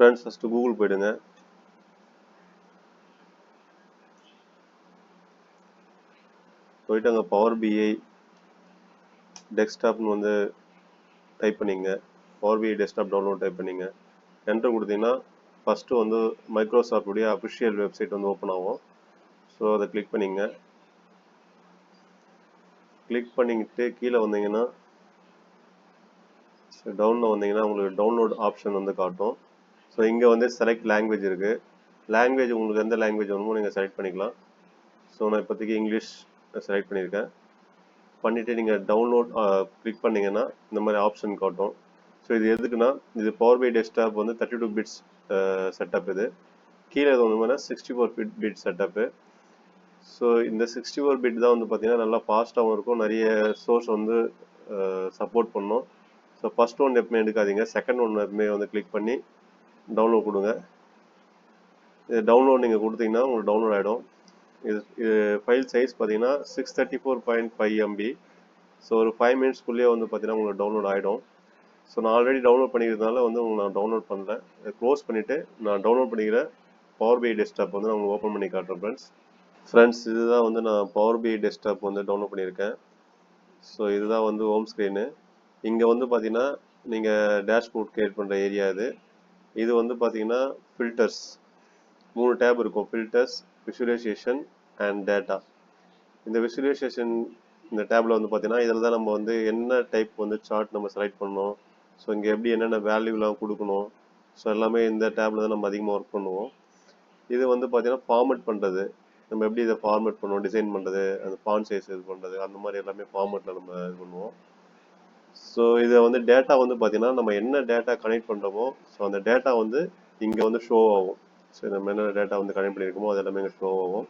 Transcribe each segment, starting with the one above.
Friends first Google போயிடுங்க. போயிட்டு அங்கே பவர் பிஐ டெஸ்க்டாப்னு வந்து டைப் பண்ணிங்க. பவர் பிஐ டெஸ்க்டாப் டவுன்லோட் டைப் பண்ணிங்க. என்டர் கொடுத்தீங்கன்னா ஃபஸ்ட்டு வந்து மைக்ரோசாஃப்டுடைய அஃபிஷியல் வெப்சைட் வந்து ஓப்பன் ஆகும். ஸோ அதை கிளிக் பண்ணிங்க. கிளிக் பண்ணிக்கிட்டு கீழே வந்தீங்கன்னா டவுனில் வந்தீங்கன்னா உங்களுக்கு டவுன்லோட் ஆப்ஷன் வந்து காட்டும். ஸோ இங்கே வந்து செலக்ட் லாங்குவேஜ் இருக்குது. லாங்குவேஜ் உங்களுக்கு எந்த லாங்குவேஜ் வேணுமோ நீங்கள் செலக்ட் பண்ணிக்கலாம். ஸோ நான் இப்போதைக்கு இங்கிலீஷ் செலக்ட் பண்ணியிருக்கேன். பண்ணிவிட்டு நீங்கள் டவுன்லோட் கிளிக் பண்ணிங்கன்னா இந்த மாதிரி ஆப்ஷன் காட்டும். ஸோ இது எதுக்குன்னா, இது பவர் பை டெஸ்க்டாப் வந்து 32 பிட்ஸ் செட்டப். இது கீழே இது வந்து 64 பிட் செட்டப்பு. ஸோ இந்த 64 பிட் தான் வந்து பார்த்தீங்கன்னா நல்லா ஃபாஸ்ட்டாகவும் இருக்கும், நிறைய சோர்ஸ் வந்து சப்போர்ட் பண்ணும். ஸோ ஃபஸ்ட் ஒன் எப்பவுமே எடுக்காதீங்க, செகண்ட் ஒன் எப்பவுமே வந்து கிளிக் பண்ணி டவுன்லோட் கொடுங்க. இது டவுன்லோட் நீங்கள் கொடுத்தீங்கன்னா உங்களுக்கு டவுன்லோட் ஆகிடும். இது ஃபைல் சைஸ் பார்த்தீங்கன்னா 634.5 MB. ஸோ ஒரு 5 மினிட்ஸ்க்குள்ளேயே வந்து பார்த்தீங்கன்னா உங்களுக்கு டவுன்லோட் ஆகிடும். ஸோ நான் ஆல்ரெடி டவுன்லோட் பண்ணிக்கிறதுனால வந்து உங்களுக்கு நான் டவுன்லோட் பண்ணல. க்ளோஸ் பண்ணிவிட்டு நான் டவுன்லோட் பண்ணிக்கிற பவர் பிஐ டெஸ்க்டாப் வந்து நான் உங்களுக்கு ஓப்பன் பண்ணி காட்டுறேன். ஃப்ரெண்ட்ஸ் இதுதான் வந்து நான் பவர் பிஐ டெஸ்க்டாப் வந்து டவுன்லோட் பண்ணியிருக்கேன். ஸோ இதுதான் வந்து ஹோம் ஸ்க்ரீனு. இங்கே வந்து பார்த்தீங்கன்னா நீங்கள் டேஷ்போர்ட் கிரியேட் பண்ணுற ஏரியா இது. இது வந்து பார்த்தீங்கன்னா ஃபில்டர்ஸ் 3 டேப் இருக்கும். Filters, visualisation and data. இந்த விசுவலைசேஷன் இந்த டேப்பில் வந்து பார்த்தீங்கன்னா இதில் தான் நம்ம வந்து என்ன டைப் வந்து சார்ட் நம்ம செலக்ட் பண்ணணும். ஸோ இங்கே எப்படி என்னென்ன வேல்யூலாம் கொடுக்கணும். ஸோ எல்லாமே இந்த டேப்பில் தான் நம்ம அதிகமாக ஒர்க் பண்ணுவோம். இது வந்து பார்த்தீங்கன்னா ஃபார்மேட் பண்ணுறது, நம்ம எப்படி இதை ஃபார்மேட் பண்ணுவோம், டிசைன் பண்ணுறது, அந்த ஃபாண்ட் சைஸ் இது பண்ணுறது, அந்த மாதிரி எல்லாமே ஃபார்மேட்டில் நம்ம இது பண்ணுவோம். ஸோ இதை வந்து டேட்டா வந்து பார்த்தீங்கன்னா நம்ம என்ன டேட்டா கனெக்ட் பண்ணுறோமோ ஸோ அந்த டேட்டா வந்து இங்கே வந்து ஷோ ஆகும். ஸோ நம்ம என்ன டேட்டா வந்து கனெக்ட் பண்ணியிருக்கோமோ அது எல்லாமே இங்கே ஷோ ஆகும்.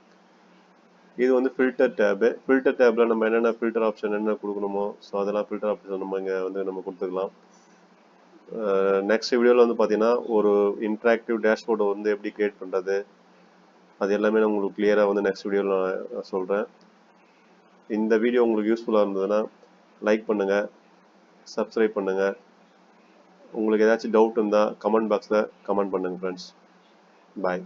இது வந்து ஃபில்டர் டேபு. ஃபில்டர் டேப்பில் நம்ம என்னென்ன ஃபில்டர் ஆப்ஷன் என்ன கொடுக்கணுமோ ஸோ அதெல்லாம் ஃபில்டர் ஆப்ஷன் நம்ம இங்கே வந்து நம்ம கொடுத்துக்கலாம். நெக்ஸ்ட் வீடியோவில் வந்து பார்த்தீங்கன்னா ஒரு இன்ட்ராக்டிவ் டேஷ்போர்டை வந்து எப்படி கிரியேட் பண்ணுறது அது எல்லாமே நான் உங்களுக்கு கிளியராக வந்து நெக்ஸ்ட் வீடியோவில் நான் சொல்கிறேன். இந்த வீடியோ உங்களுக்கு யூஸ்ஃபுல்லாக இருந்ததுன்னா லைக் பண்ணுங்கள், சப்ஸ்கிரைப் பண்ணுங்கள். உங்களுக்கு ஏதாச்சும் டவுட் இருந்தால் கமெண்ட் பாக்ஸில் கமெண்ட் பண்ணுங்கள் ஃப்ரெண்ட்ஸ். பாய்.